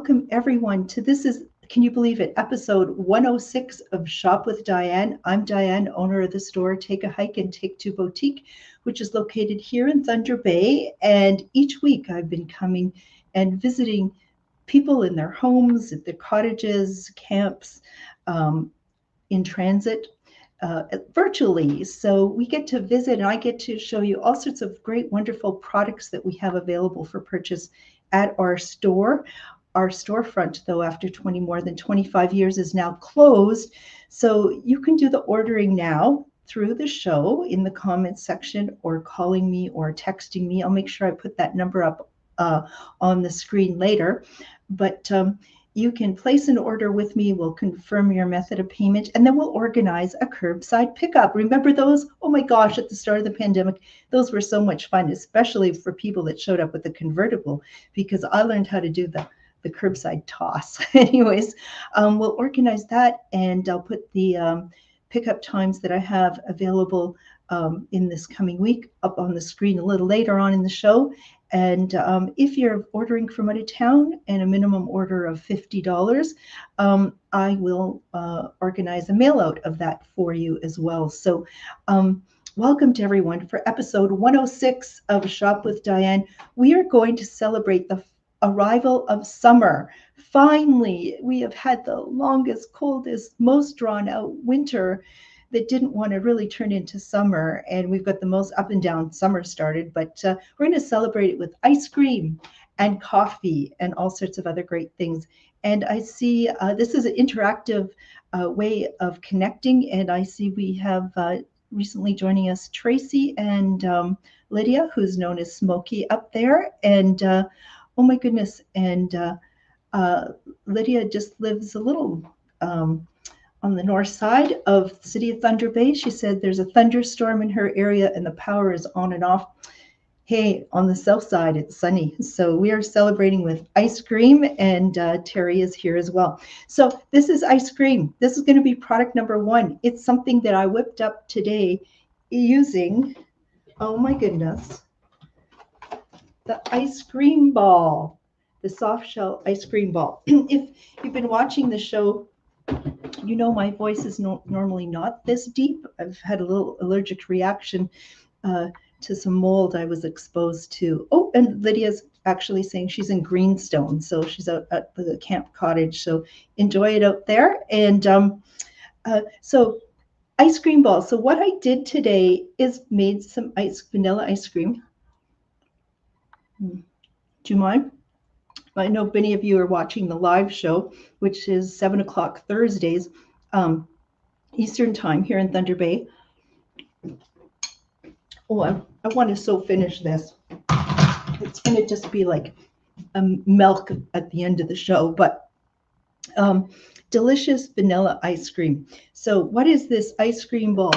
welcome everyone to can you believe it, episode 106 of Shop with Diane. I'm Diane, owner of the store Take a Hike and Take Two Boutique, which is located here in Thunder Bay. And each week I've been coming and visiting people in their homes, at their cottages, camps, in transit, virtually. So we get to visit and I get to show you all sorts of great, wonderful products that we have available for purchase at our store. Our storefront, though, after more than 25 years, is now closed. So you can do the ordering now through the show in the comments section, or calling me or texting me. I'll make sure I put that number up on the screen later. But you can place an order with me. We'll confirm your method of payment, and then we'll organize a curbside pickup. Remember those? Oh my gosh, at the start of the pandemic, those were so much fun, especially for people that showed up with the convertible, because I learned how to do the curbside toss. Anyways, we'll organize that, and I'll put the pickup times that I have available in this coming week up on the screen a little later on in the show. And if you're ordering from out of town and a minimum order of $50, I will organize a mail out of that for you as well. So welcome to everyone for episode 106 of Shop with Diane. We are going to celebrate the arrival of summer. Finally, we have had the longest, coldest, most drawn out winter that didn't want to really turn into summer, and we've got the most up and down summer started. But we're going to celebrate it with ice cream and coffee and all sorts of other great things. And I see this is an interactive way of connecting, and I see we have recently joining us Tracy and Lydia, who's known as Smokey up there. And oh my goodness, and Lydia just lives a little on the north side of the city of Thunder Bay. She said there's a thunderstorm in her area and the power is on and off. Hey, on the south side, it's sunny. So we are celebrating with ice cream, and Terry is here as well. So this is ice cream. This is going to be product number one. It's something that I whipped up today using, oh my goodness, the ice cream ball, the soft shell ice cream ball. If you've been watching the show, you know my voice is normally not this deep. I've had a little allergic reaction to some mold I was exposed to. Oh, and Lydia's actually saying she's in Greenstone, so she's out at the camp cottage. So enjoy it out there. And so ice cream balls. So what I did today is made some vanilla ice cream. Do you mind? I know many of you are watching the live show, which is 7 o'clock Thursdays, Eastern time here in Thunder Bay. Oh, I want to so finish this. It's going to just be like milk at the end of the show, but delicious vanilla ice cream. So what is this ice cream ball?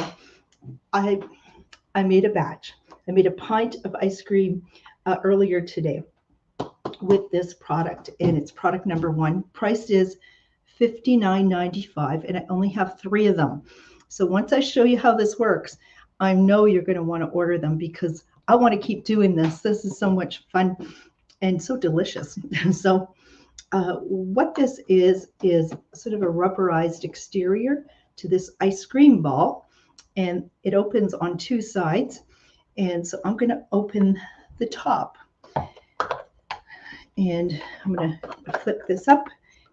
I made a batch. I made a pint of ice cream earlier today with this product, and it's product number one. Price is $59.95, and I only have 3 of them. So once I show you how this works, I know you're going to want to order them, because I want to keep doing this. This is so much fun and so delicious. So what this is sort of a rubberized exterior to this ice cream ball, and it opens on 2 sides. And so I'm going to open the top, and I'm going to flip this up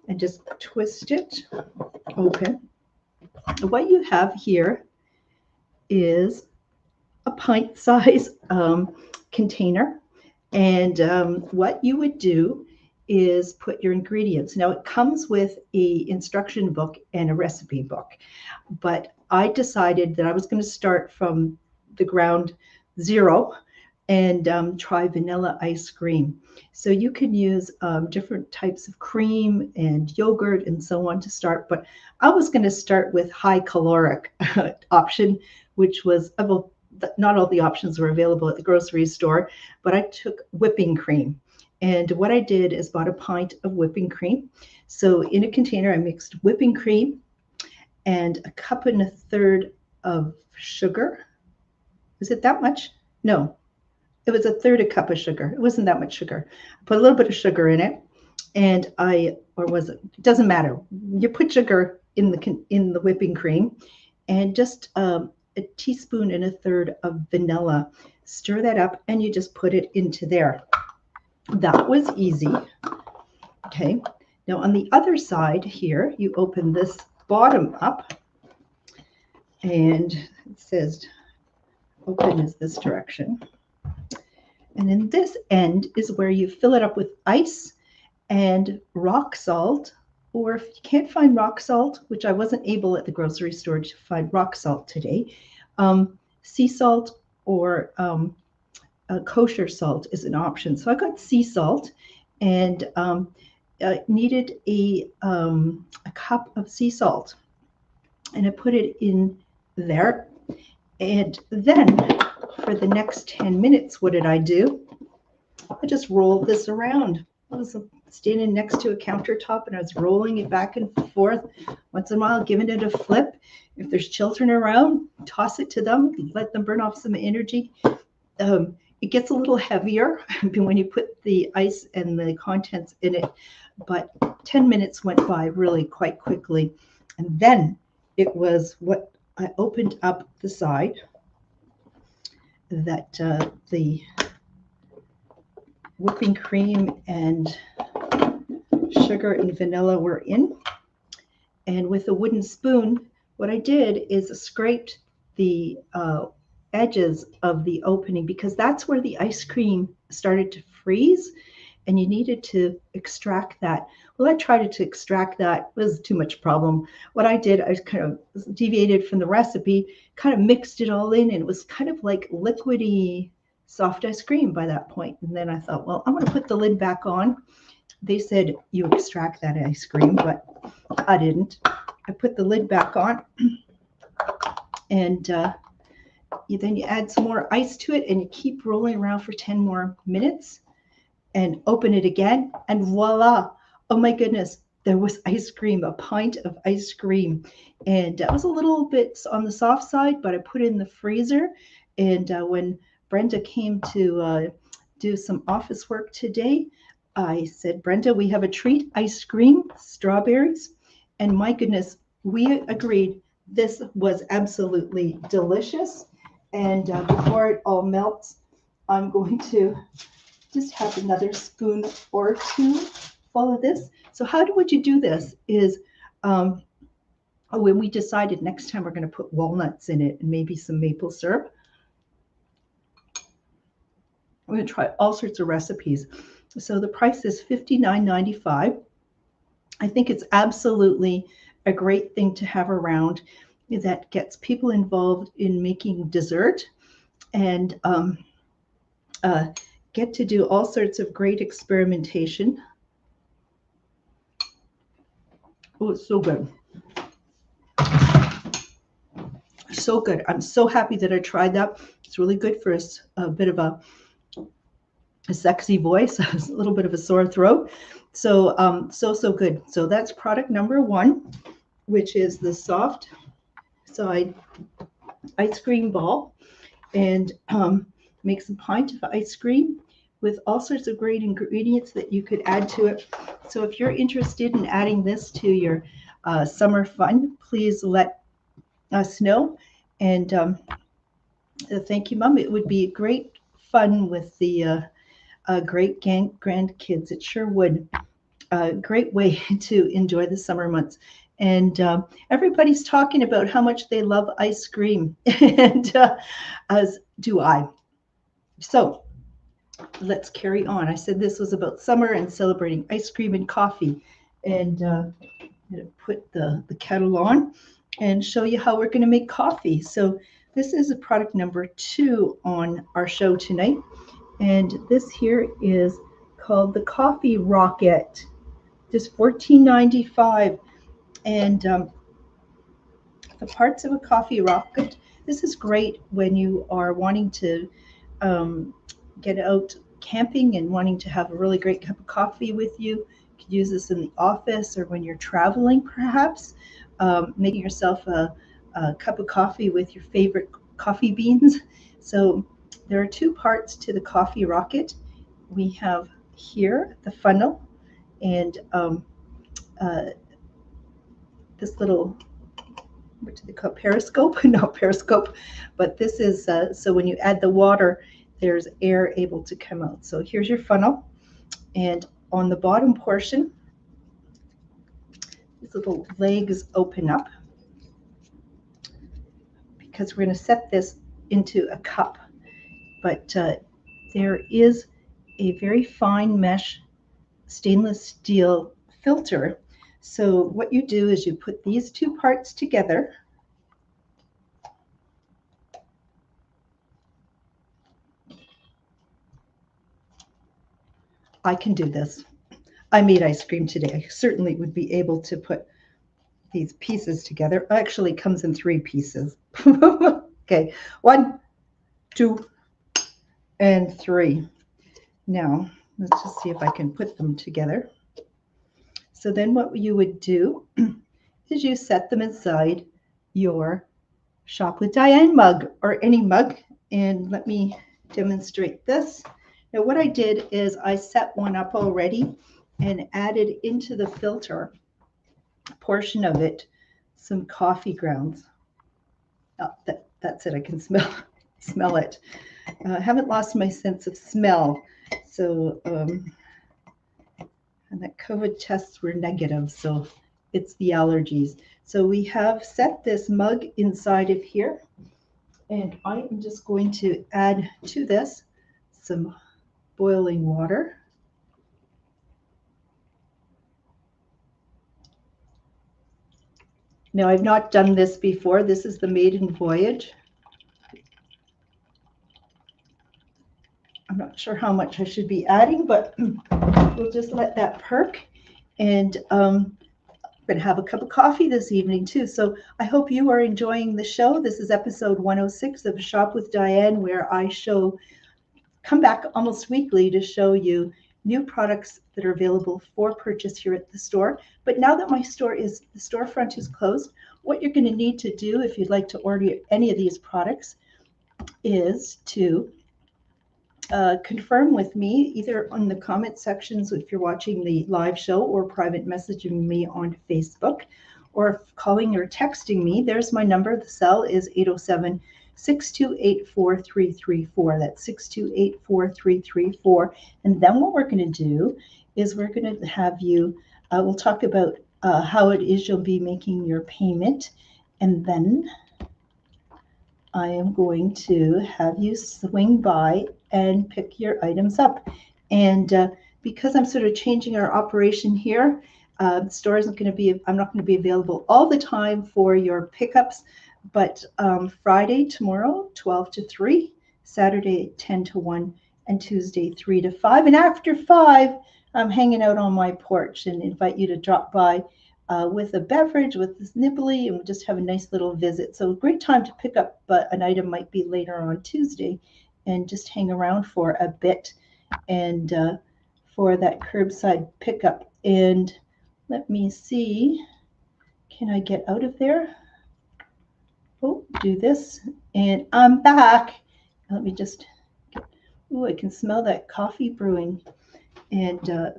and just twist it open. What you have here is a pint size container, and what you would do is put your ingredients. Now it comes with a instruction book and a recipe book, but I decided that I was going to start from the ground zero and try vanilla ice cream. So you can use different types of cream and yogurt and so on to start, but I was going to start with high caloric option, which was, well, not all the options were available at the grocery store, but I took whipping cream. And what I did is bought a pint of whipping cream. So in a container, I mixed whipping cream and 1.25 cups of sugar. Is it that much? No, it was 1/3 cup of sugar. It wasn't that much sugar. I put a little bit of sugar in it, and or was it? It doesn't matter. You put sugar in the whipping cream, and just a teaspoon and a third of vanilla. Stir that up, and you just put it into there. That was easy. Okay. Now on the other side here, you open this bottom up, and it says open is this direction. And in this end is where you fill it up with ice and rock salt, or if you can't find rock salt, which I wasn't able at the grocery store to find rock salt today, sea salt or kosher salt is an option. So I got sea salt, and needed a cup of sea salt, and I put it in there. And then for the next 10 minutes, what did I do? I just rolled this around. I was standing next to a countertop, and I was rolling it back and forth. Once in a while, giving it a flip. If there's children around, toss it to them, let them burn off some energy. It gets a little heavier when you put the ice and the contents in it, but 10 minutes went by really quite quickly. And then it was what I opened up the side that the whipping cream and sugar and vanilla were in. And with a wooden spoon, what I did is scraped the edges of the opening, because that's where the ice cream started to freeze, and you needed to extract that. Well, I tried to extract that. It was too much problem. What I did, I kind of deviated from the recipe, kind of mixed it all in, and it was kind of like liquidy soft ice cream by that point. And then I thought, well, I'm going to put the lid back on. They said you extract that ice cream, but I didn't. I put the lid back on, and then you add some more ice to it, and you keep rolling around for 10 more minutes, and open it again, and voila. Oh my goodness, there was ice cream, a pint of ice cream. And it was a little bit on the soft side, but I put it in the freezer. And when Brenda came to do some office work today, I said, Brenda, we have a treat, ice cream, strawberries. And my goodness, we agreed this was absolutely delicious. And before it all melts, I'm going to just have another spoon or two full of this. So how would you do this is, when we decided next time we're going to put walnuts in it and maybe some maple syrup. I'm going to try all sorts of recipes. So the price is $59.95. I think it's absolutely a great thing to have around that gets people involved in making dessert, and get to do all sorts of great experimentation. Oh, it's so good. So good. I'm so happy that I tried that. It's really good for a bit of a sexy voice, a little bit of a sore throat. So, so good. So that's product number one, which is the soft side ice cream ball, and makes a pint of ice cream with all sorts of great ingredients that you could add to it. So if you're interested in adding this to your summer fun, please let us know. And thank you, Mom. It would be great fun with the great grandkids. It sure would. A great way to enjoy the summer months. And everybody's talking about how much they love ice cream, and as do I. So let's carry on. I said this was about summer and celebrating ice cream and coffee. And I'm going to put the kettle on and show you how we're going to make coffee. So this is a product number 2 on our show tonight. And this here is called the Coffee Rocket. Just $14.95. And the parts of a coffee rocket, this is great when you are wanting to get out camping and wanting to have a really great cup of coffee with you. You could use this in the office, or when you're traveling, perhaps, making yourself a cup of coffee with your favorite coffee beans. So there are 2 parts to the coffee rocket. We have here the funnel, and this little, what do they call it? Periscope? Not periscope, but this is so when you add the water, there's air able to come out. So here's your funnel, and on the bottom portion, these little legs open up because we're going to set this into a cup. But there is a very fine mesh stainless steel filter. So what you do is you put these two parts together. I can do this. I made ice cream today. I certainly would be able to put these pieces together. Actually, it comes in 3 pieces. Okay, 1, 2, and 3. Now, let's just see if I can put them together. So then what you would do is you set them inside your Shop with Diane mug or any mug. And let me demonstrate this. Now what I did is I set one up already and added into the filter portion of it some coffee grounds. Oh, that's it. I can smell it. I haven't lost my sense of smell. So and that COVID tests were negative, so it's the allergies. So we have set this mug inside of here, and I am just going to add to this some boiling water. Now, I've not done this before. This is the maiden voyage. I'm not sure how much I should be adding, but we'll just let that perk. And I'm going to have a cup of coffee this evening too. So I hope you are enjoying the show. This is episode 106 of Shop with Diane, where I come back almost weekly to show you new products that are available for purchase here at the store. But now that the storefront is closed, what you're going to need to do if you'd like to order any of these products is to confirm with me either on the comment sections if you're watching the live show, or private messaging me on Facebook, or calling or texting me. There's my number. The cell is 807-628-4334. That's 628-4334. And then what we're going to do is we're going to have you, we'll talk about how it is you'll be making your payment. And then I am going to have you swing by and pick your items up. And because I'm sort of changing our operation here, the store isn't going to be, I'm not going to be available all the time for your pickups, but Friday, tomorrow, 12 to 3, Saturday, 10 to 1, and Tuesday, 3 to 5. And after 5, I'm hanging out on my porch and invite you to drop by with a beverage, with this nibbly, and we'll just have a nice little visit. So a great time to pick up, but an item might be later on Tuesday, and just hang around for a bit and for that curbside pickup. And let me see, can I get out of there? Oh, do this, and I'm back. Let me just, oh, I can smell that coffee brewing. And I'm going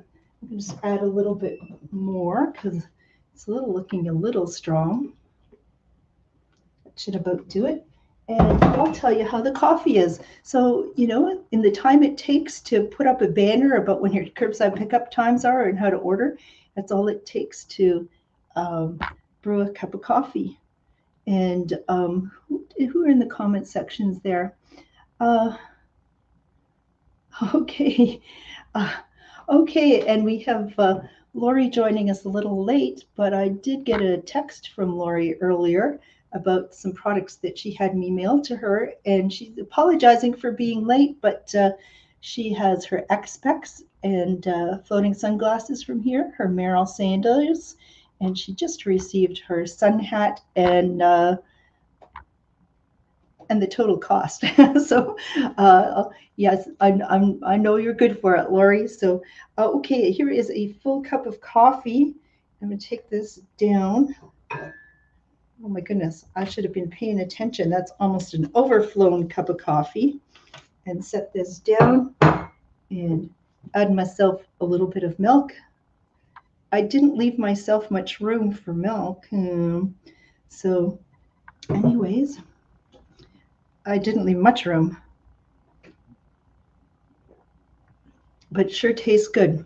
to just add a little bit more because it's looking a little strong. That should about do it. And I'll tell you how the coffee is. So, you know, in the time it takes to put up a banner about when your curbside pickup times are and how to order, that's all it takes to brew a cup of coffee. And who are in the comment sections there? Okay. Okay, and we have Lori joining us a little late, but I did get a text from Lori earlier about some products that she had me mail to her, and she's apologizing for being late, but she has her X-Specs and floating sunglasses from here, her Merrill sandals, and she just received her sun hat and the total cost. So yes, I know you're good for it, Lori. So okay, here is a full cup of coffee. I'm going to take this down. Oh my goodness, I should have been paying attention. That's almost an overflown cup of coffee. And set this down and add myself a little bit of milk. I didn't leave myself much room for milk. So anyways, I didn't leave much room, but it sure tastes good.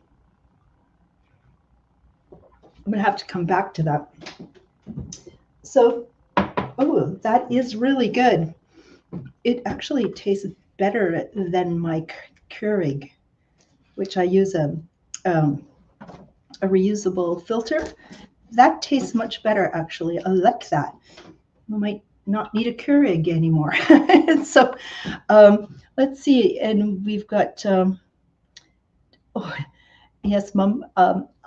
I'm gonna have to come back to that. So, oh, that is really good. It actually tastes better than my Keurig, which I use a reusable filter. That tastes much better, actually. I like that. I might not need a Keurig anymore. So let's see. And we've got, oh, yes, Mom.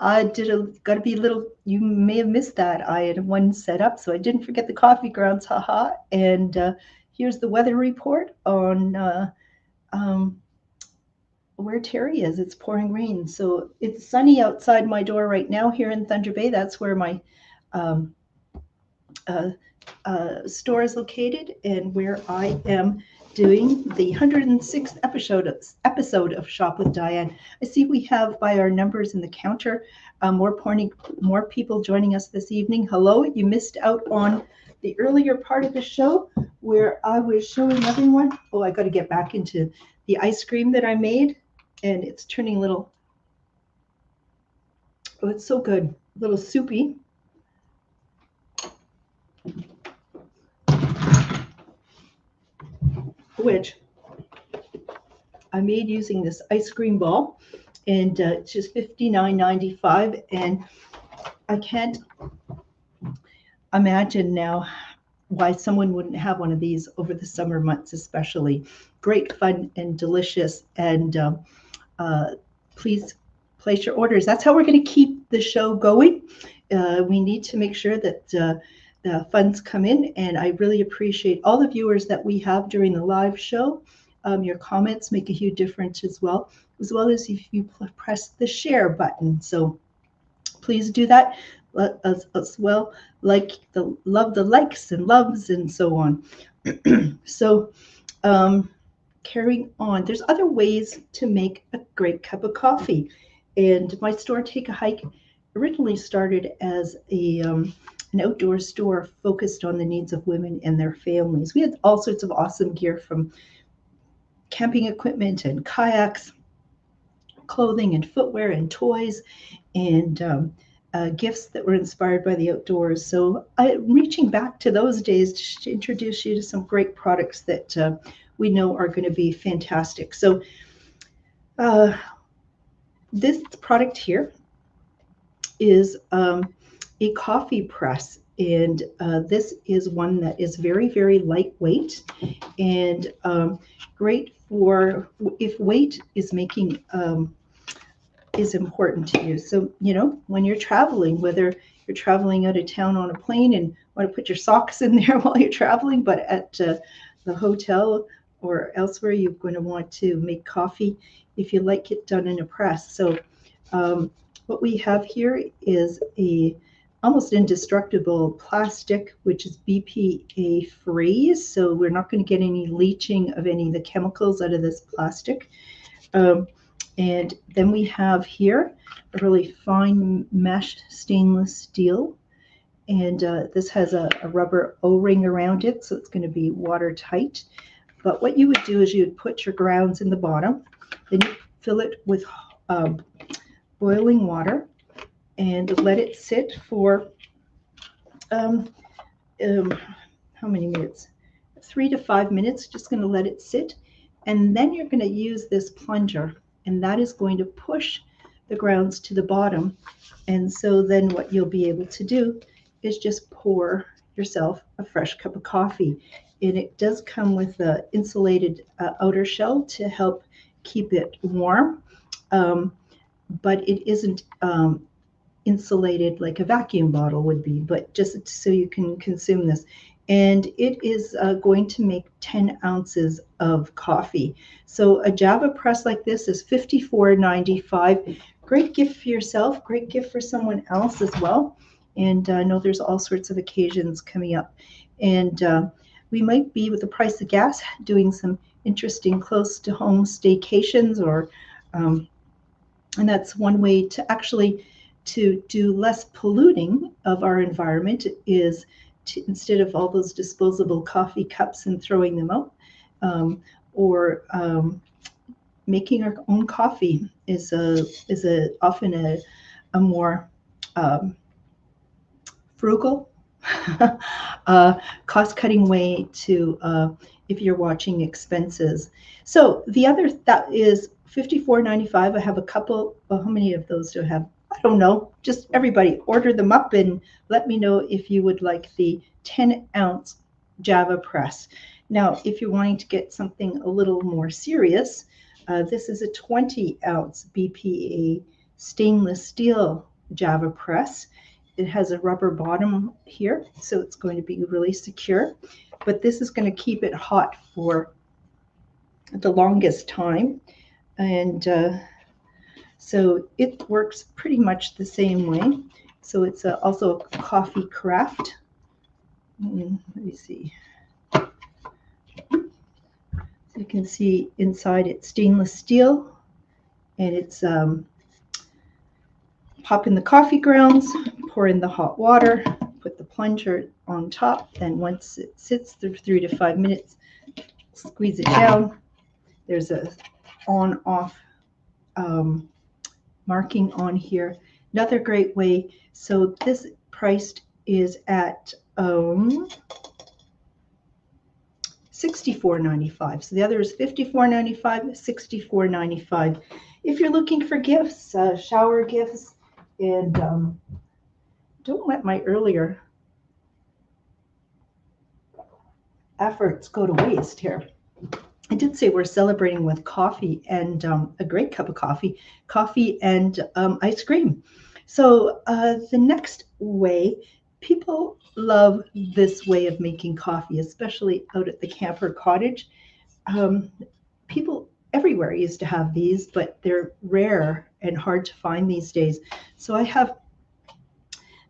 I got to be a little, you may have missed that. I had one set up, so I didn't forget the coffee grounds, haha. And here's the weather report on where Terry is. It's pouring rain. So it's sunny outside my door right now here in Thunder Bay. That's where my store is located and where I am doing the 106th episode of Shop with Diane. I see we have by our numbers in the counter more people joining us this evening. Hello, you missed out on the earlier part of the show where I was showing everyone. Oh, I got to get back into the ice cream that I made, and it's turning a little. Oh, it's so good, a little soupy. Which I made using this ice cream ball, and it's just $59.95, and I can't imagine now why someone wouldn't have one of these over the summer months, especially. Great fun and delicious, and please place your orders. That's how we're going to keep the show going. We need to make sure that the funds come in, and I really appreciate all the viewers that we have during the live show. Your comments make a huge difference as well as if you press the share button. So please do that as well. Love the likes and loves and so on. So carrying on, there's other ways to make a great cup of coffee. And my store, Take a Hike, originally started as an outdoor store focused on the needs of women and their families. We had all sorts of awesome gear, from camping equipment and kayaks, clothing and footwear and toys, and gifts that were inspired by the outdoors. So I'm reaching back to those days to introduce you to some great products that we know are going to be fantastic. So this product here is a coffee press, and this is one that is very, very lightweight and great for if weight is making is important to you. So, when you're traveling, whether you're traveling out of town on a plane and want to put your socks in there while you're traveling, but at the hotel or elsewhere, you're going to want to make coffee if you like it done in a press. So what we have here is a almost indestructible plastic, which is BPA free. So we're not going to get any leaching of any of the chemicals out of this plastic. And then we have here a really fine mesh stainless steel. And this has a rubber O-ring around it, so it's going to be watertight. But what you would do is you would put your grounds in the bottom, then you fill it with boiling water and let it sit for how many minutes? 3 to 5 minutes. Just going to let it sit. And then you're going to use this plunger, and that is going to push the grounds to the bottom. And so then what you'll be able to do is just pour yourself a fresh cup of coffee. And it does come with an insulated outer shell to help keep it warm, but it isn't insulated like a vacuum bottle would be, but just so you can consume this. And it is going to make 10 ounces of coffee. So a Java press like this is $54.95. Great gift for yourself, great gift for someone else as well. And I know there's all sorts of occasions coming up. And we might be, with the price of gas, doing some interesting close to home staycations, or and that's one way to actually to do less polluting of our environment is to, instead of all those disposable coffee cups and throwing them out, or making our own coffee is often a more frugal, cost-cutting way to if you're watching expenses. So the other that is $54.95. I have a couple. Well, how many of those do I have? I don't know. Just everybody order them up and let me know if you would like the 10-ounce Java press. Now, if you're wanting to get something a little more serious, this is a 20-ounce BPA stainless steel Java press. It has a rubber bottom here, so it's going to be really secure. But this is going to keep it hot for the longest time. And so it works pretty much the same way. So it's also a coffee craft. Let me see. You can see inside it's stainless steel, and it's pop in the coffee grounds, pour in the hot water, put the plunger on top, then once it sits through 3 to 5 minutes, squeeze it down. There's a on-off marking on here. Another great way. So this priced is at $64.95. So the other is $54.95, $64.95. If you're looking for gifts, shower gifts, and don't let my earlier efforts go to waste here. I did say we're celebrating with coffee and a great cup of coffee and ice cream. So the next way, people love this way of making coffee, especially out at the camper cottage. People everywhere used to have these, but they're rare and hard to find these days. So I have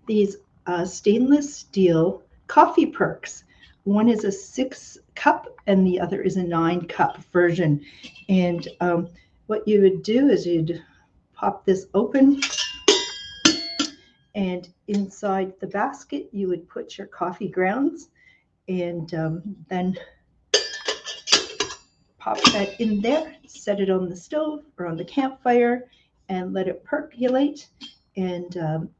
these stainless steel coffee perks. One is a 6-cup and the other is a 9-cup version. And what you would do is you'd pop this open, and inside the basket you would put your coffee grounds, and then pop that in there, set it on the stove or on the campfire, and let it percolate. And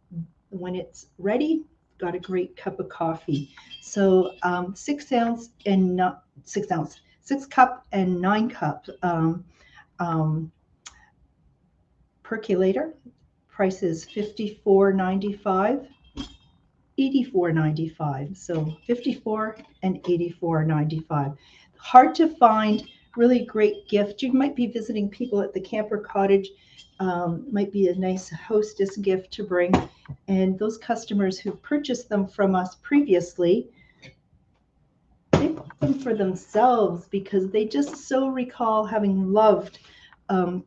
when it's ready, got a great cup of coffee. So 6 cup and 9-cup percolator. Price is $54.95, $84.95. So $54 and $84.95. Hard to find. Really great gift. You might be visiting people at the camper cottage. Might be a nice hostess gift to bring. And those customers who purchased them from us previously, they bought them for themselves because they just so recall having loved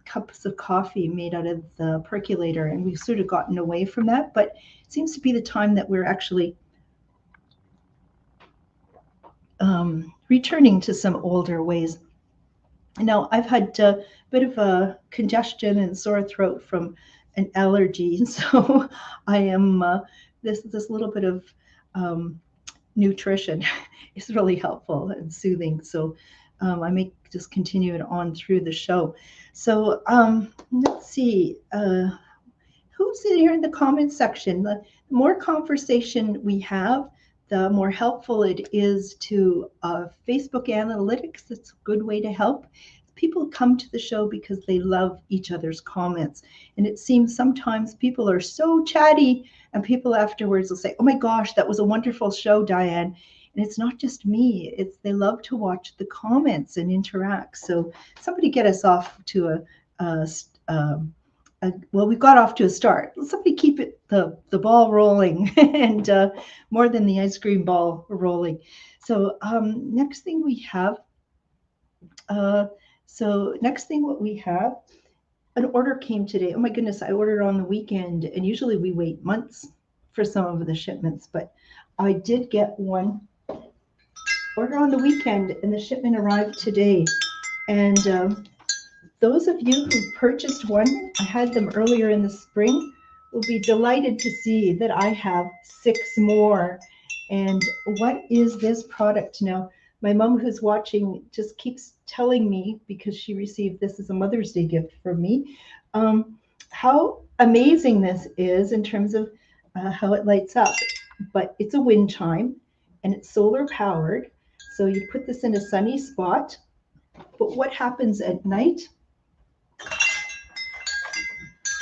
cups of coffee made out of the percolator. And we've sort of gotten away from that, but it seems to be the time that we're actually returning to some older ways. Now, I've had a bit of a congestion and sore throat from an allergy, so I am this little bit of nutrition is really helpful and soothing. So I may just continue it on through the show. So let's see. Who's in here in the comments section? The more conversation we have, the more helpful it is to Facebook analytics. It's a good way to help. People come to the show because they love each other's comments. And it seems sometimes people are so chatty, and people afterwards will say, "Oh my gosh, that was a wonderful show, Diane." And it's not just me. It's they love to watch the comments and interact. So somebody get us off to well, we got off to a start. Somebody keep it the ball rolling and more than the ice cream ball rolling. So next thing we have, what we have, an order came today. Oh my goodness, I ordered on the weekend, and usually we wait months for some of the shipments, but I did get one order on the weekend, and the shipment arrived today. And those of you who purchased one, I had them earlier in the spring, will be delighted to see that I have 6 more. And what is this product? Now, my mom who's watching just keeps telling me, because she received this as a Mother's Day gift from me, how amazing this is in terms of how it lights up. But it's a wind chime and it's solar powered. So you put this in a sunny spot. But what happens at night?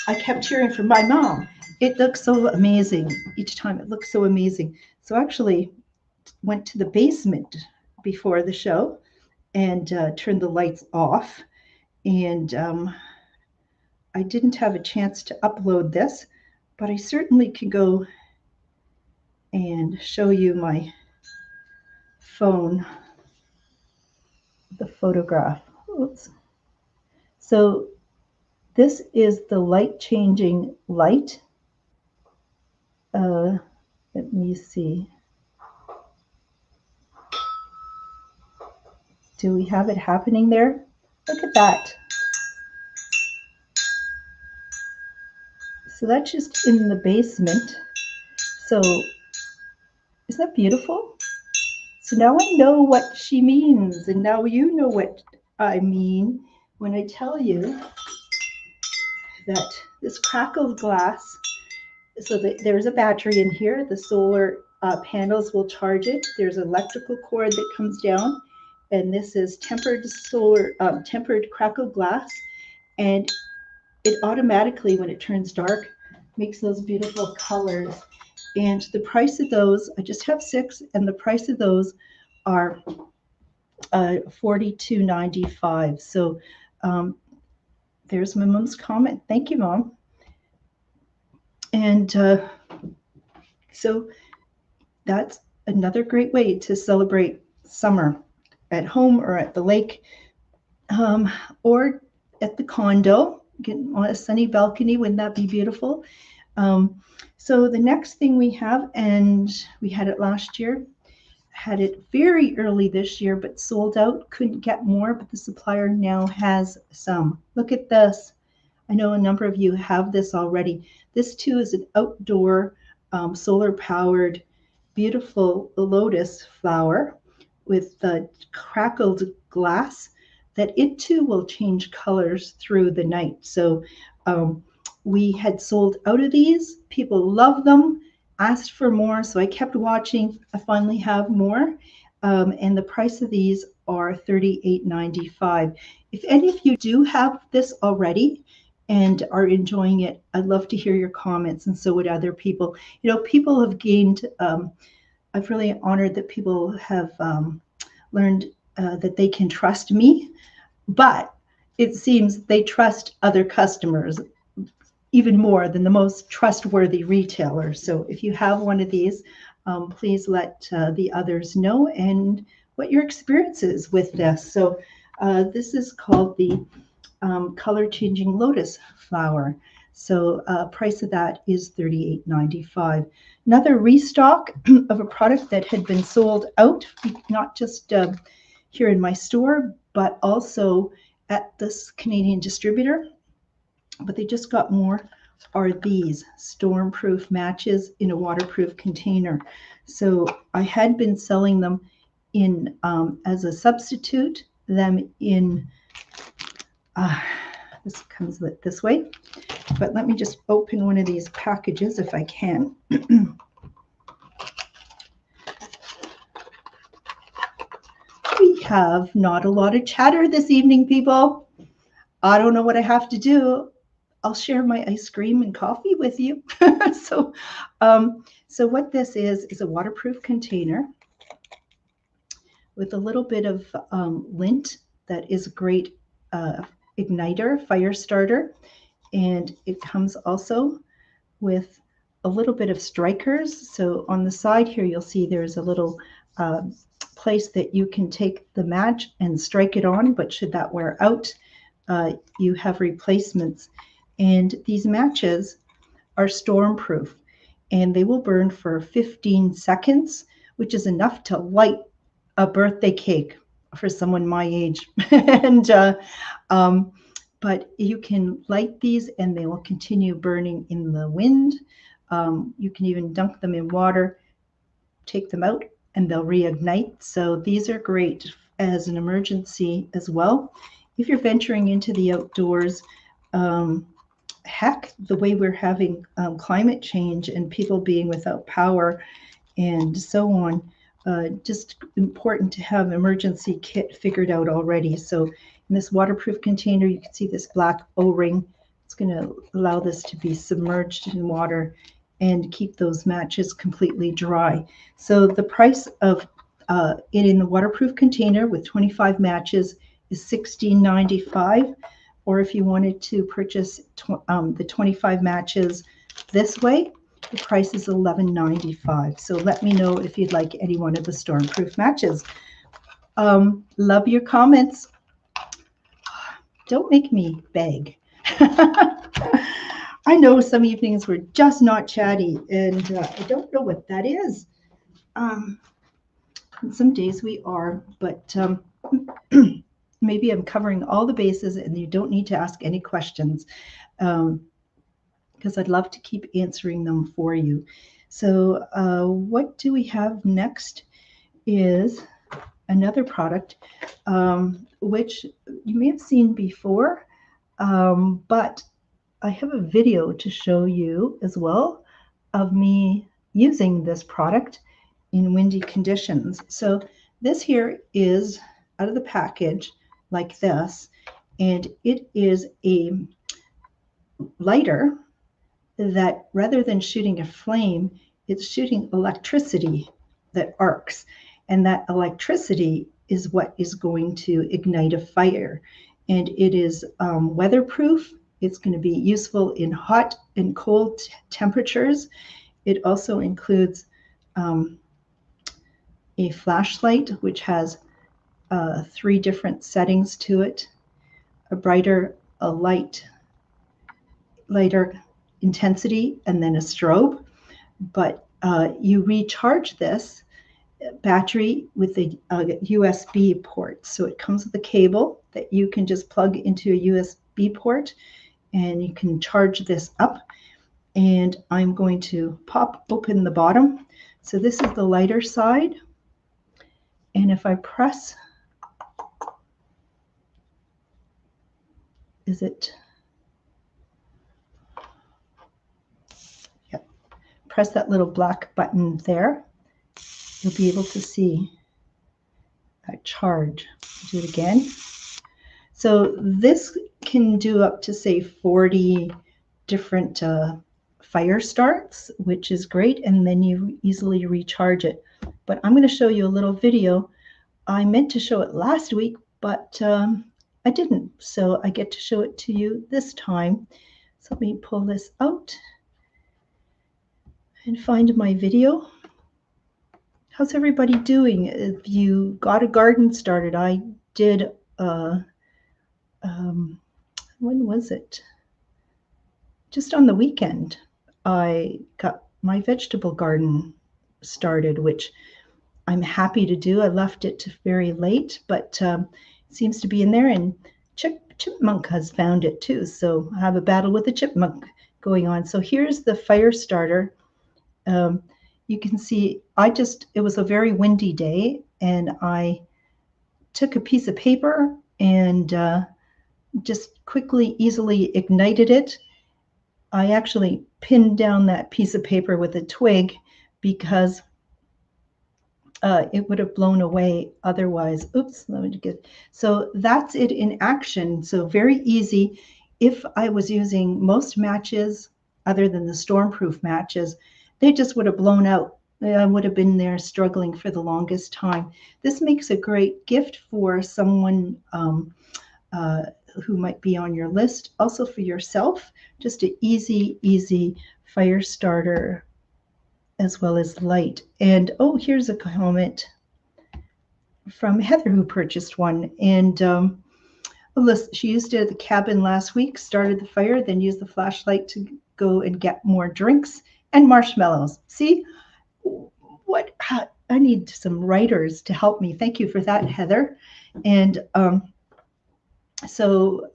I kept hearing from my mom, it looks so amazing. Each time it looks so amazing. So I actually went to the basement before the show and turned the lights off. And I didn't have a chance to upload this, but I certainly can go and show you my phone, the photograph. Oops. So this is the light changing light. Let me see. Do we have it happening there? Look at that. So that's just in the basement. So isn't that beautiful? So now I know what she means, and now you know what I mean when I tell you that this crackled glass, so that there's a battery in here, the solar panels will charge it. There's an electrical cord that comes down, and this is tempered crackled glass, and it automatically, when it turns dark, makes those beautiful colors. And the price of those, I just have 6, and the price of those are $42.95. So there's my mom's comment. Thank you, Mom. And so that's another great way to celebrate summer at home or at the lake, or at the condo, on a sunny balcony. Wouldn't that be beautiful? So the next thing we have, and we had it last year, had it very early this year, but sold out, couldn't get more, but the supplier now has some. Look at this. I know a number of you have this already. This too is an outdoor solar powered, beautiful lotus flower with crackled glass that it too will change colors through the night. So we had sold out of these. People love them, asked for more, so I kept watching. I finally have more, and the price of these are $38.95. If any of you do have this already and are enjoying it, I'd love to hear your comments, and so would other people. You know, people have gained, I've really honored that people have learned that they can trust me, but it seems they trust other customers even more than the most trustworthy retailers. So if you have one of these, please let the others know and what your experience is with this. So this is called the color changing lotus flower. So price of that is $38.95. Another restock of a product that had been sold out, not just here in my store, but also at this Canadian distributor. But they just got more, are these storm-proof matches in a waterproof container. So I had been selling them in as a substitute, them in, this comes this way, but let me just open one of these packages if I can. We have not a lot of chatter this evening, people. I don't know what I have to do. I'll share my ice cream and coffee with you. So what this is a waterproof container with a little bit of lint that is a great igniter, fire starter. And it comes also with a little bit of strikers. So on the side here, you'll see there's a little place that you can take the match and strike it on, but should that wear out, you have replacements. And these matches are storm-proof, and they will burn for 15 seconds, which is enough to light a birthday cake for someone my age. And but you can light these and they will continue burning in the wind. You can even dunk them in water, take them out, and they'll reignite. So these are great as an emergency as well. If you're venturing into the outdoors, heck, the way we're having climate change and people being without power and so on, just important to have emergency kit figured out already. So in this waterproof container, you can see this black O-ring. It's going to allow this to be submerged in water and keep those matches completely dry. So the price of it in the waterproof container with 25 matches is $16.95. Or if you wanted to purchase the 25 matches this way, the price is $11.95. So let me know if you'd like any one of the stormproof matches. Love your comments. Don't make me beg. I know some evenings we're just not chatty, and I don't know what that is. And some days we are, but maybe I'm covering all the bases and you don't need to ask any questions, because I'd love to keep answering them for you. So what do we have next is another product, which you may have seen before, but I have a video to show you as well of me using this product in windy conditions. So this here is out of the package like this, and it is a lighter that rather than shooting a flame, it's shooting electricity that arcs, and that electricity is what is going to ignite a fire. And it is weatherproof. It's going to be useful in hot and cold temperatures. It also includes a flashlight, which has 3 different settings to it: a brighter, a lighter intensity, and then a strobe. But you recharge this battery with a USB port. So it comes with a cable that you can just plug into a USB port, and you can charge this up. And I'm going to pop open the bottom. So this is the lighter side. And if I press, press that little black button there, you'll be able to see that charge. Do it again. So this can do up to, say, 40 different fire starts, which is great, and then you easily recharge it. But I'm going to show you a little video. I meant to show it last week, but I didn't, so I get to show it to you this time. So let me pull this out and find my video. How's everybody doing? If you got a garden started, I did, when was it? Just on the weekend, I got my vegetable garden started, which I'm happy to do. I left it to very late, but it seems to be in there, and chipmunk has found it too. So I have a battle with the chipmunk going on. So here's the fire starter. You can see it was a very windy day, and I took a piece of paper and just quickly, easily ignited it. I actually pinned down that piece of paper with a twig because it would have blown away otherwise. Oops, let me get. So that's it in action. So very easy. If I was using most matches other than the stormproof matches, they just would have blown out. I would have been there struggling for the longest time. This makes a great gift for someone who might be on your list. Also for yourself, just an easy fire starter as well as light. And oh, here's a comment from Heather, who purchased one. And she used it at the cabin last week, started the fire, then used the flashlight to go and get more drinks and marshmallows. See, I need some writers to help me. Thank you for that, Heather. And So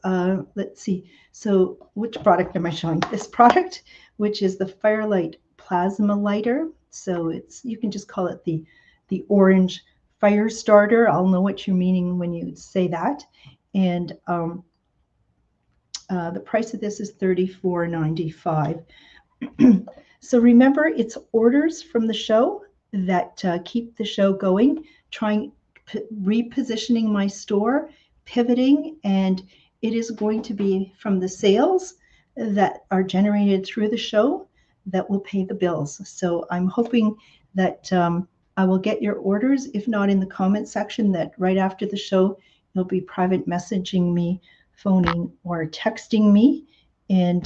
let's see. So which product am I showing? This product, which is the Firelight Plasma Lighter. So it's, you can just call it the orange fire starter. I'll know what you're meaning when you say that. And the price of this is $34.95. So remember, it's orders from the show that keep the show going, repositioning my store, pivoting, and it is going to be from the sales that are generated through the show that will pay the bills. So I'm hoping that I will get your orders. If not in the comment section, that right after the show, you'll be private messaging me, phoning, or texting me. And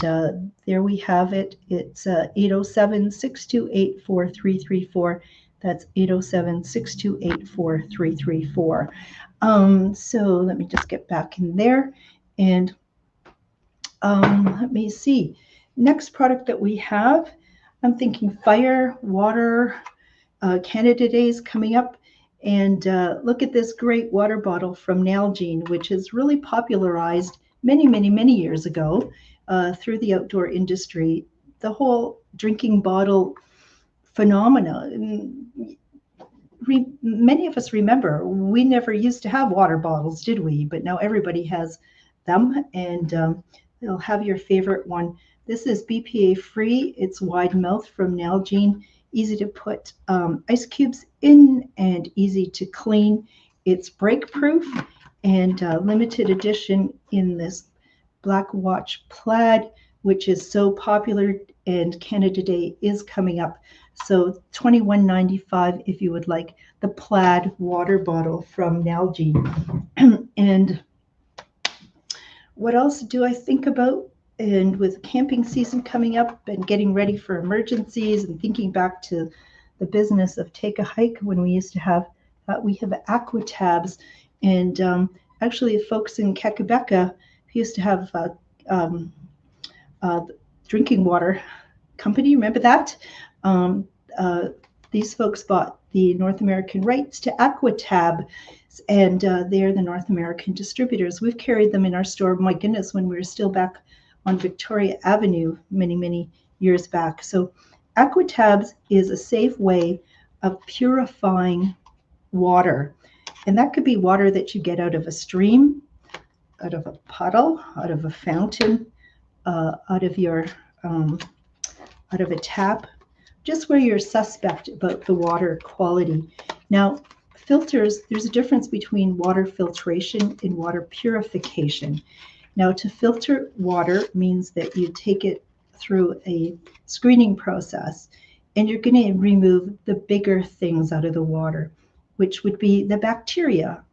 there we have it. It's 807-628-4334. That's 807-628-4334. So let me just get back in there. And let me see. Next product that we have, I'm thinking fire, water, Canada Day is coming up. And look at this great water bottle from Nalgene, which is really popularized many, many, many years ago through the outdoor industry. The whole drinking bottle phenomena. Many of us remember we never used to have water bottles, did we? But now everybody has them, and they'll have your favorite one. This is BPA free. It's wide mouth from Nalgene. Easy to put ice cubes in and easy to clean. It's break proof and limited edition in this Black Watch plaid, which is so popular, and Canada Day is coming up. So $21.95 if you would like the plaid water bottle from Nalgene. And what else do I think about? And with camping season coming up and getting ready for emergencies and thinking back to the business of Take a Hike when we used to have, we have aqua tabs. And actually, folks in Kakabeka used to have drinking water company. Remember that? These folks bought the North American rights to Aquatab, and they're the North American distributors. We've carried them in our store, my goodness, when we were still back on Victoria Avenue many, many years back. So Aquatabs is a safe way of purifying water. And that could be water that you get out of a stream, out of a puddle, out of a fountain, out of your out of a tap, just where you're suspect about the water quality. Now, filters, there's a difference between water filtration and water purification. Now, to filter water means that you take it through a screening process, and you're going to remove the bigger things out of the water, which would be the bacteria.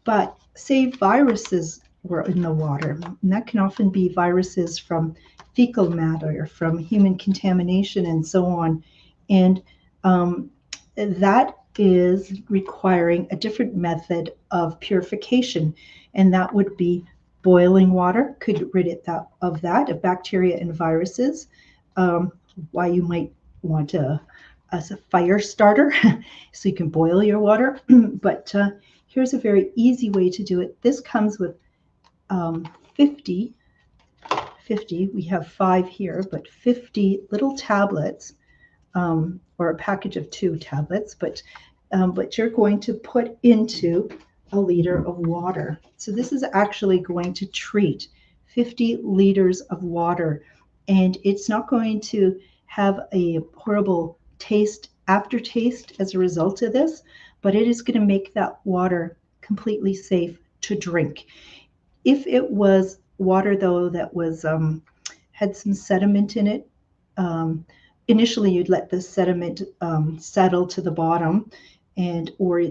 But say viruses were in the water, and that can often be viruses from fecal matter, from human contamination, and so on. And that is requiring a different method of purification, and that would be boiling water could rid it of bacteria and viruses. Why you might want as a fire starter, so you can boil your water. But here's a very easy way to do it. This comes with 50, we have 5 here, but 50 little tablets, or a package of 2 tablets, but you're going to put into a liter of water. So this is actually going to treat 50 liters of water, and it's not going to have a horrible aftertaste as a result of this, but it is going to make that water completely safe to drink. If it was water, though, that was had some sediment in it, initially you'd let the sediment settle to the bottom, or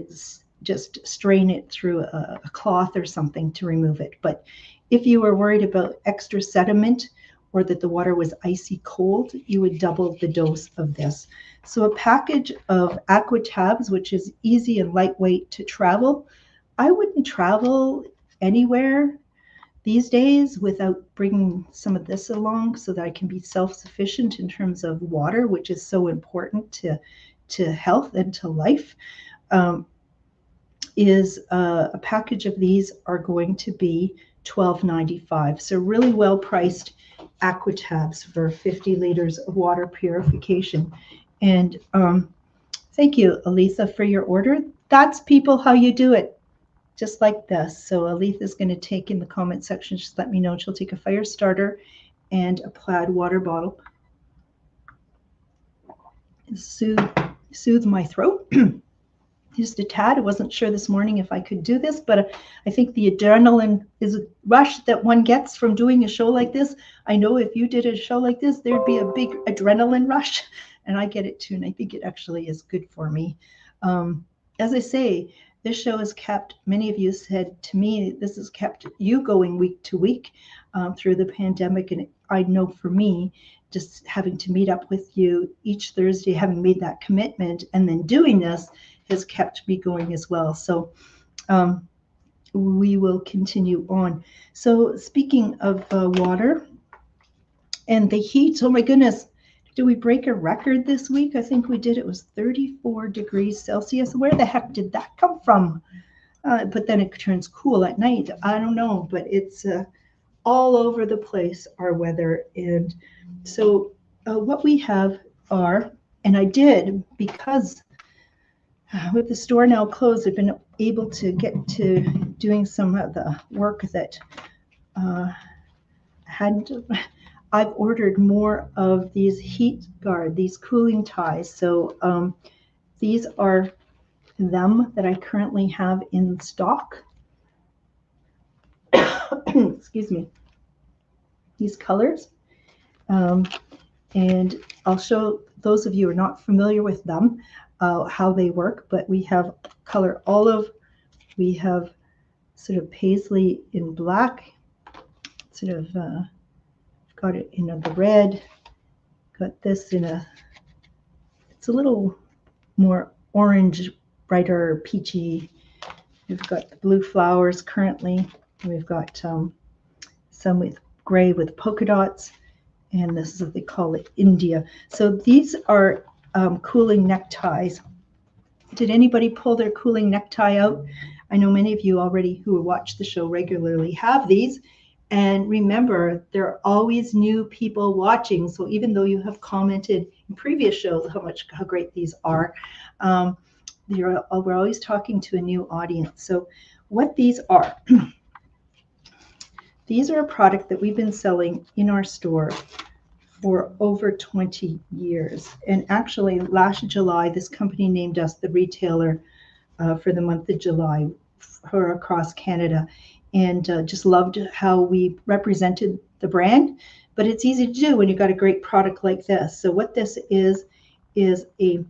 just strain it through a cloth or something to remove it. But if you were worried about extra sediment or that the water was icy cold, you would double the dose of this. So a package of aqua tabs, which is easy and lightweight to travel. I wouldn't travel anywhere these days without bringing some of this along so that I can be self-sufficient in terms of water, which is so important to health and to life. is a package of these are going to be $12.95. So really well priced aqua tabs for 50 liters of water purification. And thank you, Aletha, for your order. That's, people, how you do it, just like this. So Aletha is going to take in the comment section, just let me know. She'll take a fire starter and a plaid water bottle. Soothe my throat. Just a tad. I wasn't sure this morning if I could do this, but I think the adrenaline is a rush that one gets from doing a show like this. I know if you did a show like this, there'd be a big adrenaline rush, and I get it too, and I think it actually is good for me. As I say, this show has kept, many of you said to me, this has kept you going week to week through the pandemic, and I know for me, just having to meet up with you each Thursday, having made that commitment, and then doing this has kept me going as well. So we will continue on. So speaking of water and the heat, oh my goodness, did we break a record this week? I think we did. It was 34 degrees Celsius. Where the heck did that come from? But then it turns cool at night. I don't know, but it's all over the place, our weather. And so what we have are, and I did, because with the store now closed, I've been able to get to doing some of the work that I've ordered more of these heat guard, these cooling ties. So these are them that I currently have in stock. Excuse me. These colors. And I'll show those of you who are not familiar with them how they work, but we have color olive, we have sort of paisley in black, sort of got it in the red, got this in it's a little more orange, brighter, peachy. We've got the blue flowers currently, we've got some with gray with polka dots, and this is what they call it, India. So these are cooling neckties. Did anybody pull their cooling necktie out? I know many of you already who watch the show regularly have these. And remember, there are always new people watching. So even though you have commented in previous shows how great these are, we're always talking to a new audience. So what these are, these are a product that we've been selling in our store for over 20 years. And actually last July, this company named us the retailer for the month of July for across Canada, and just loved how we represented the brand. But it's easy to do when you've got a great product like this. So what this is a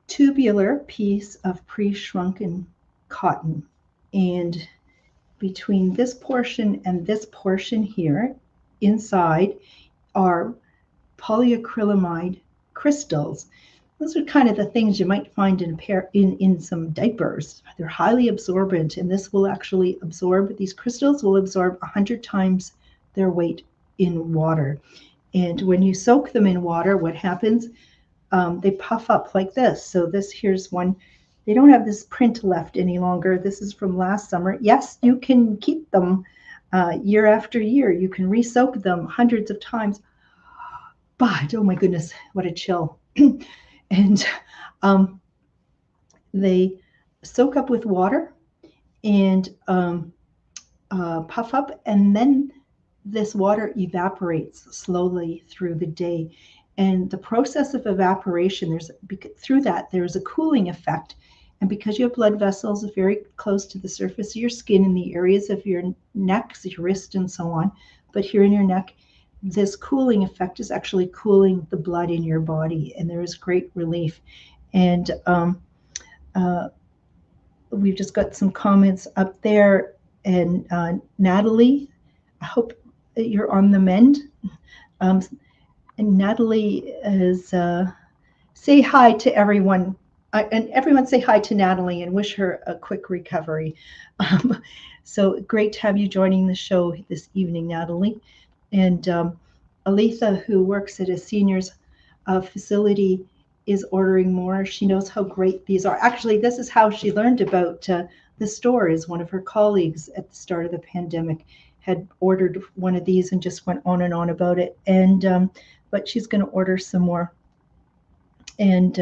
tubular piece of pre-shrunken cotton. And between this portion and this portion here, inside are polyacrylamide crystals. Those are kind of the things you might find in some diapers. They're highly absorbent, and this will actually absorb, these crystals will absorb 100 times their weight in water. And when you soak them in water, what happens? They puff up like this. So here's one. They don't have this print left any longer. This is from last summer. Yes, you can keep them year after year. You can re-soak them hundreds of times. But oh my goodness, what a chill. And they soak up with water and puff up, and then this water evaporates slowly through the day. And the process of evaporation, through that, there's a cooling effect. And because you have blood vessels very close to the surface of your skin in the areas of your neck, your wrist, and so on, but here in your neck, this cooling effect is actually cooling the blood in your body, and there is great relief. And we've just got some comments up there. And Natalie, I hope that you're on the mend. And Natalie is, say hi to everyone. And everyone say hi to Natalie and wish her a quick recovery. So great to have you joining the show this evening, Natalie. And Aletha, who works at a seniors facility is ordering more. She knows how great these are. Actually, this is how she learned about the store. Is one of her colleagues at the start of the pandemic had ordered one of these and just went on and on about it. And but she's going to order some more. And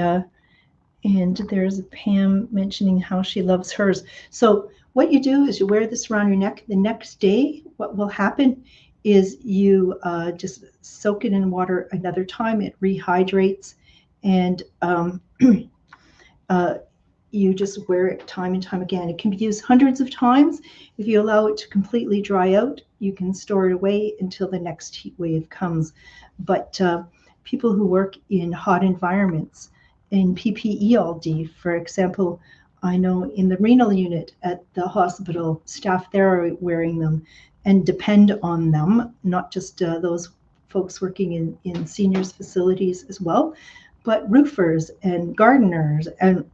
there's Pam mentioning how she loves hers. So what you do is you wear this around your neck. The next day, what will happen is you just soak it in water another time. It rehydrates, and you just wear it time and time again. It can be used hundreds of times. If you allow it to completely dry out, you can store it away until the next heat wave comes. But people who work in hot environments, in PPE all day, for example, I know in the renal unit at the hospital, staff there are wearing them and depend on them, not just those folks working in seniors facilities as well, but roofers and gardeners and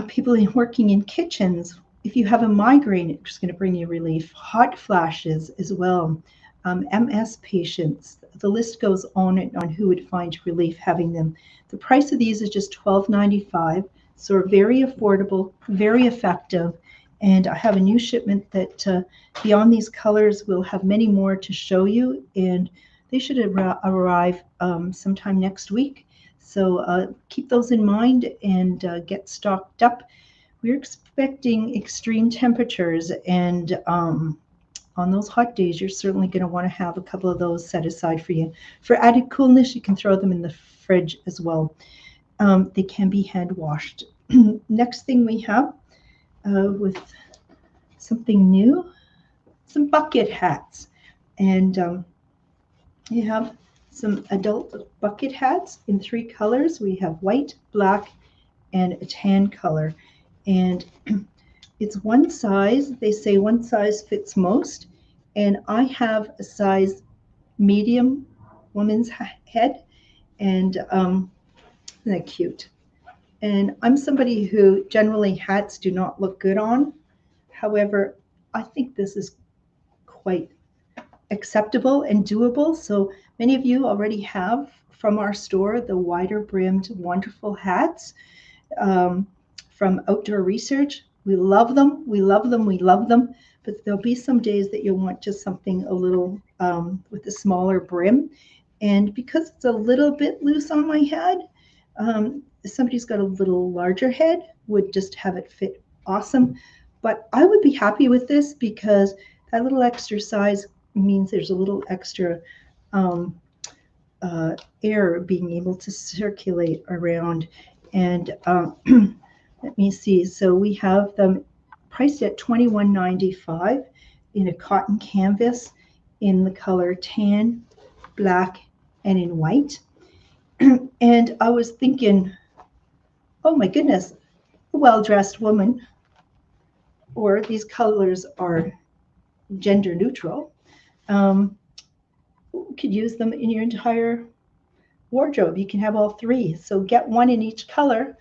people working in kitchens. If you have a migraine, it's going to bring you relief. Hot flashes as well. MS patients. The list goes on and on who would find relief having them. The price of these is just $12.95, so very affordable, very effective. And I have a new shipment that beyond these colors, we'll have many more to show you, and they should arrive sometime next week. So keep those in mind and get stocked up. We're expecting extreme temperatures, and on those hot days, you're certainly going to want to have a couple of those set aside for you. For added coolness, you can throw them in the fridge as well. They can be hand washed. Next thing we have with something new, some bucket hats. And you have some adult bucket hats in 3 colors. We have white, black, and a tan color. And it's one size. They say one size fits most. And I have a size medium woman's head. And isn't that cute? And I'm somebody who generally hats do not look good on. However, I think this is quite acceptable and doable. So many of you already have from our store the wider brimmed wonderful hats from Outdoor Research. We love them. We love them. We love them. But there'll be some days that you'll want just something a little with a smaller brim. And because it's a little bit loose on my head, if somebody's got a little larger head, would just have it fit awesome. But I would be happy with this because that little extra size means there's a little extra air being able to circulate around. And let me see. So we have them priced at $21.95 in a cotton canvas in the color tan, black, and in white. And I was thinking, oh my goodness, a well-dressed woman, or these colors are gender neutral, could use them in your entire wardrobe. You can have all 3. So get one in each color,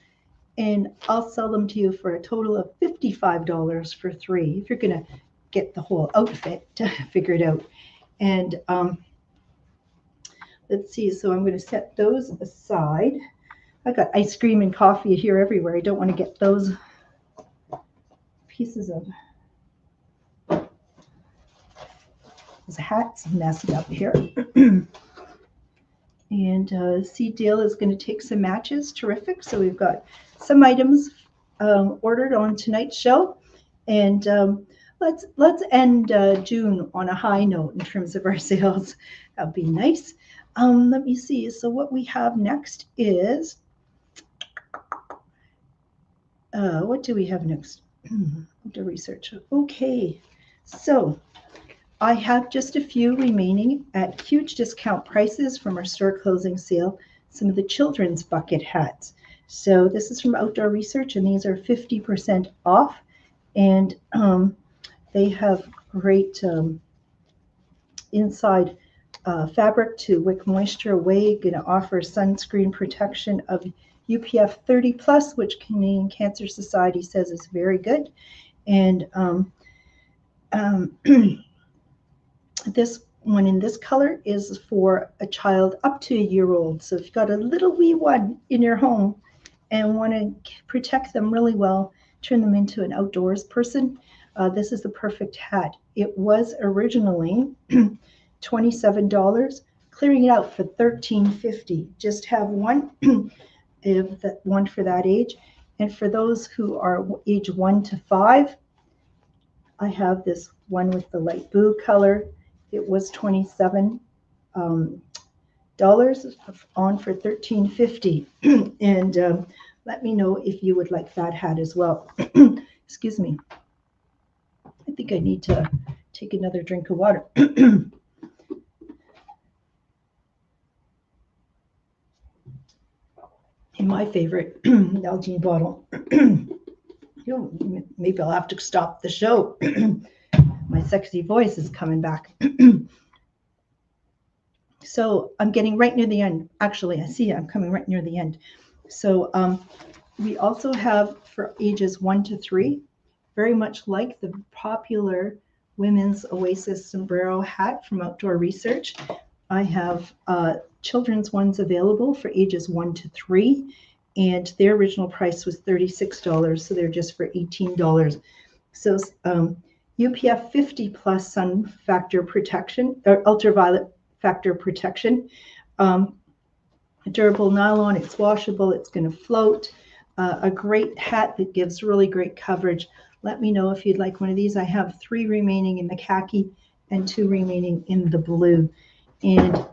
and I'll sell them to you for a total of $55 for 3 if you're going to get the whole outfit to figure it out. And let's see. So I'm going to set those aside. I got ice cream and coffee here everywhere. I don't want to get those pieces of those hats messed up here. And see, Dale is going to take some matches. Terrific. So we've got some items ordered on tonight's show, and let's end June on a high note in terms of our sales. That'd be nice. Let me see. So what we have next is what do we have next? To research. Okay, so I have just a few remaining at huge discount prices from our store closing sale. Some of the children's bucket hats. So this is from Outdoor Research, and these are 50% off. And they have great inside fabric to wick moisture away. Going to offer sunscreen protection of UPF 30 plus, which Canadian Cancer Society says is very good. And this one in this color is for a child up to a year old. So if you've got a little wee one in your home and want to protect them really well, turn them into an outdoors person, this is the perfect hat. It was originally $27, clearing it out for $13.50. Just have one, if that one for that age. And for those who are age 1 to 5, I have this one with the light blue color. It was $27 on for $13.50. And let me know if you would like that hat as well. Excuse me. I think I need to take another drink of water. In my favorite Nalgene bottle. Maybe I'll have to stop the show. My sexy voice is coming back. So I'm getting right near the end. Actually, I see I'm coming right near the end. So we also have for ages 1 to 3, very much like the popular women's Oasis sombrero hat from Outdoor Research. I have children's ones available for ages 1 to 3, and their original price was $36, so they're just for $18. So UPF 50 plus sun factor protection, or ultraviolet factor protection. Durable nylon, it's washable, it's going to float. A great hat that gives really great coverage. Let me know if you'd like one of these. I have 3 remaining in the khaki and 2 remaining in the blue. And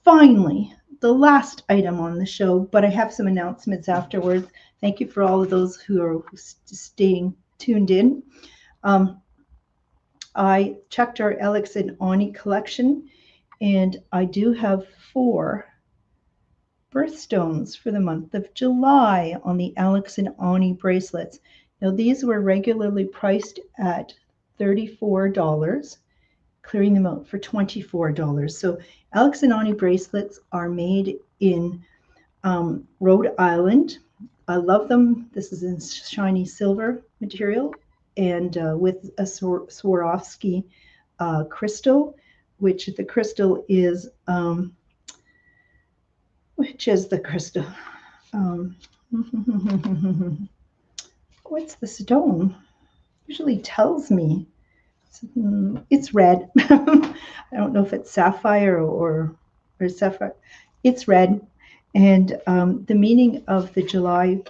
finally, the last item on the show, but I have some announcements afterwards. Thank you for all of those who are staying tuned in. I checked our Alex and Ani collection, and I do have 4 birthstones for the month of July on the Alex and Ani bracelets. Now, these were regularly priced at $34, clearing them out for $24. So Alex and Ani bracelets are made in Rhode Island. I love them. This is in shiny silver material and with a Swarovski crystal, which the crystal is, what's the stone? Usually tells me. It's red. I don't know if it's sapphire or sapphire. It's red. And the meaning of the July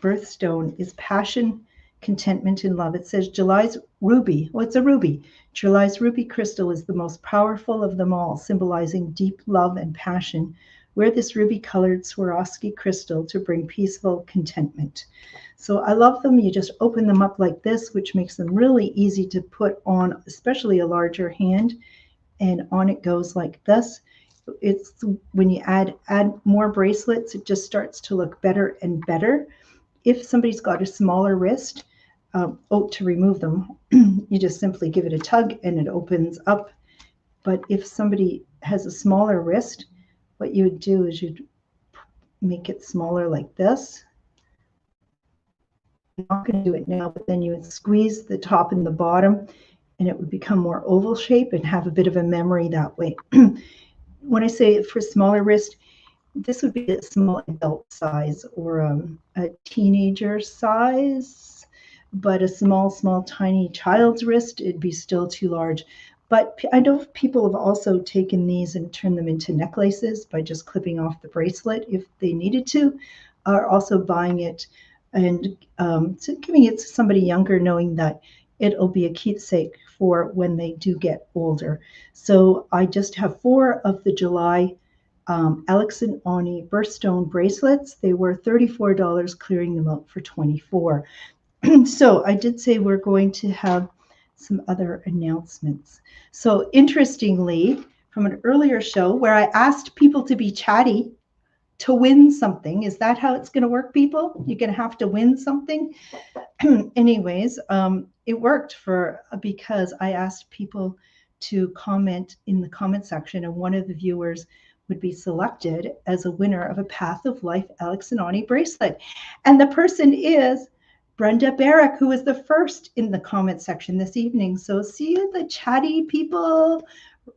birthstone is passion, contentment, and love. It says July's ruby. Well, it's a ruby. July's ruby crystal is the most powerful of them all, symbolizing deep love and passion. Wear this ruby-colored Swarovski crystal to bring peaceful contentment. So I love them. You just open them up like this, which makes them really easy to put on, especially a larger hand. And on it goes like this. It's when you add more bracelets, it just starts to look better and better. If somebody's got a smaller wrist, to remove them, you just simply give it a tug and it opens up. But if somebody has a smaller wrist, what you would do is you'd make it smaller like this. I'm not going to do it now, but then you would squeeze the top and the bottom, and it would become more oval shape and have a bit of a memory that way. When I say for smaller wrist, this would be a small adult size or a teenager size, but a small, tiny child's wrist, it'd be still too large. But I know people have also taken these and turned them into necklaces by just clipping off the bracelet if they needed to, or also buying it and giving it to somebody younger, knowing that it'll be a keepsake for when they do get older. So I just have 4 of the July Alex and Ani birthstone bracelets. They were $34, clearing them out for $24. So I did say we're going to have some other announcements. So interestingly, from an earlier show where I asked people to be chatty to win something, is that how it's going to work, people? You're going to have to win something? Anyways, it worked because I asked people to comment in the comment section, and one of the viewers would be selected as a winner of a Path of Life Alex and Ani bracelet. And the person is Brenda Barrick, who was the first in the comment section this evening. So see the chatty people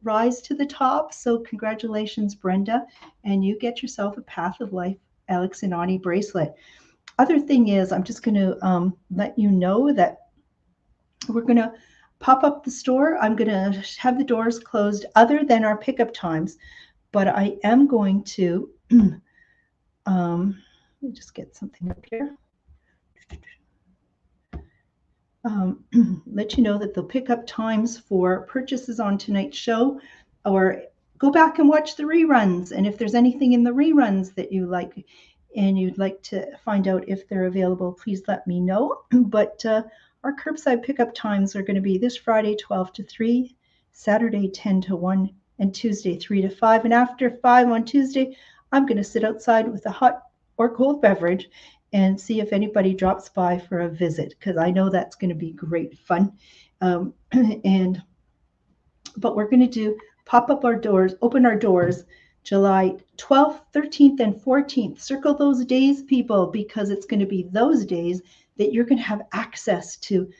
rise to the top. So congratulations, Brenda, and you get yourself a Path of Life Alex and Ani bracelet. Other thing is, I'm just going to let you know that we're going to pop up the store. I'm going to have the doors closed other than our pickup times, but I am going to let me just get something up here. Let you know that the pickup times for purchases on tonight's show, or go back and watch the reruns. And if there's anything in the reruns that you like and you'd like to find out if they're available, please let me know. But our curbside pickup times are going to be this Friday, 12 to 3, Saturday, 10 to 1, and Tuesday, 3 to 5. And after 5 on Tuesday, I'm going to sit outside with a hot or cold beverage and see if anybody drops by for a visit, because I know that's going to be great fun. But we're going to do pop up our doors, open our doors, July 12th, 13th, and 14th. Circle those days, people, because it's going to be those days that you're going to have access to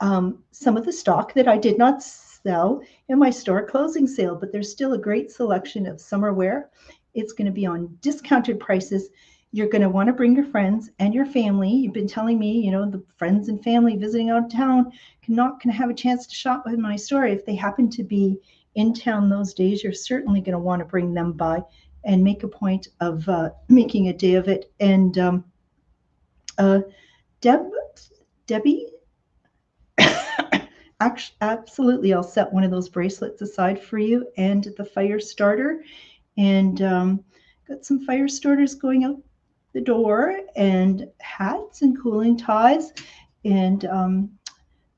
some of the stock that I did not sell in my store closing sale, but there's still a great selection of summer wear. It's going to be on discounted prices. You're going to want to bring your friends and your family. You've been telling me, the friends and family visiting out of town not going to have a chance to shop in my store. If they happen to be in town those days, you're certainly going to want to bring them by and make a point of making a day of it. And Debbie, absolutely, I'll set one of those bracelets aside for you, and the fire starter. And got some fire starters going out the door, and hats and cooling ties, and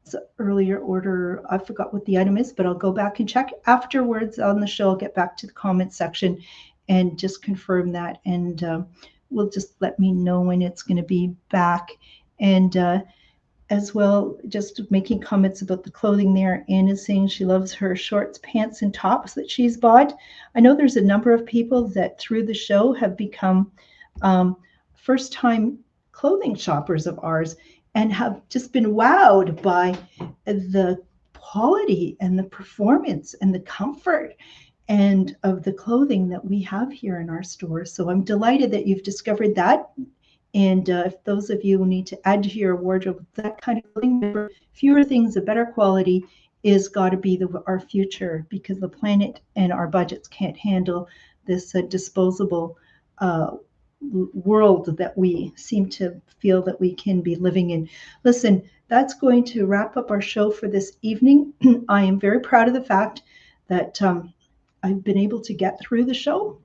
it's an earlier order. I forgot what the item is, but I'll go back and check afterwards on the show. I'll get back to the comment section and just confirm that, and we'll just let me know when it's going to be back. And as well, just making comments about the clothing there. Anne is saying she loves her shorts, pants, and tops that she's bought. I know there's a number of people that through the show have become first-time clothing shoppers of ours and have just been wowed by the quality and the performance and the comfort and of the clothing that we have here in our store. So I'm delighted that you've discovered that. And if those of you need to add to your wardrobe that kind of clothing, fewer things, a better quality is got to be our future, because the planet and our budgets can't handle this disposable world that we seem to feel that we can be living in. Listen, that's going to wrap up our show for this evening. I am very proud of the fact that I've been able to get through the show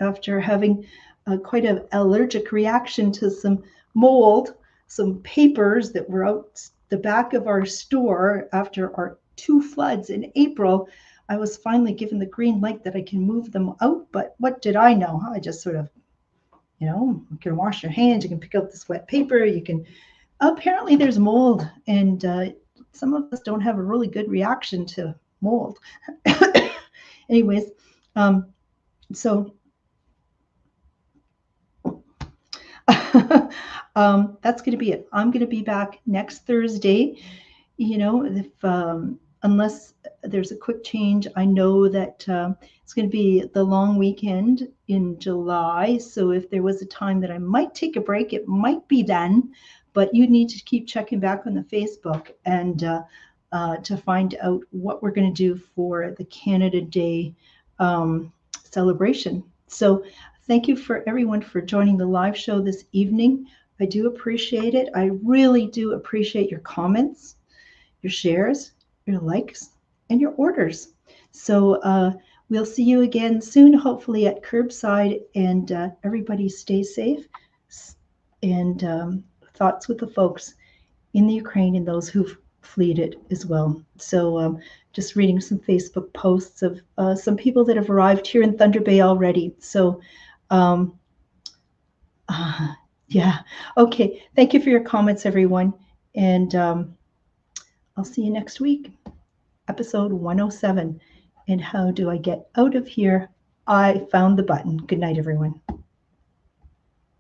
after having quite an allergic reaction to some mold, some papers that were out the back of our store after our 2 floods in April. I was finally given the green light that I can move them out, but what did I know? I just sort of, you can wash your hands, you can pick up this wet paper, apparently there's mold, and some of us don't have a really good reaction to mold. Anyways, so that's going to be it. I'm going to be back next Thursday. If unless there's a quick change, I know that it's going to be the long weekend in July. So if there was a time that I might take a break, it might be then. But you need to keep checking back on the Facebook and to find out what we're going to do for the Canada Day celebration. So thank you for everyone for joining the live show this evening. I do appreciate it. I really do appreciate your comments, your shares, your likes, and your orders. So we'll see you again soon, hopefully at Curbside, and everybody stay safe, and thoughts with the folks in the Ukraine and those who've fled it as well. So just reading some Facebook posts of some people that have arrived here in Thunder Bay already. So yeah, okay. Thank you for your comments, everyone. And I'll see you next week. Episode 107. And how do I get out of here? I found the button. Good night, everyone.